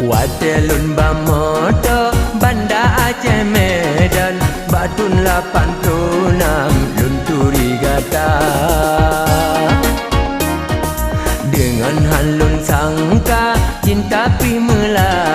Watelun Bamoto Banda Aceh Medan Batun 86 Lunturi Gata dengan halun sangka cinta pi melati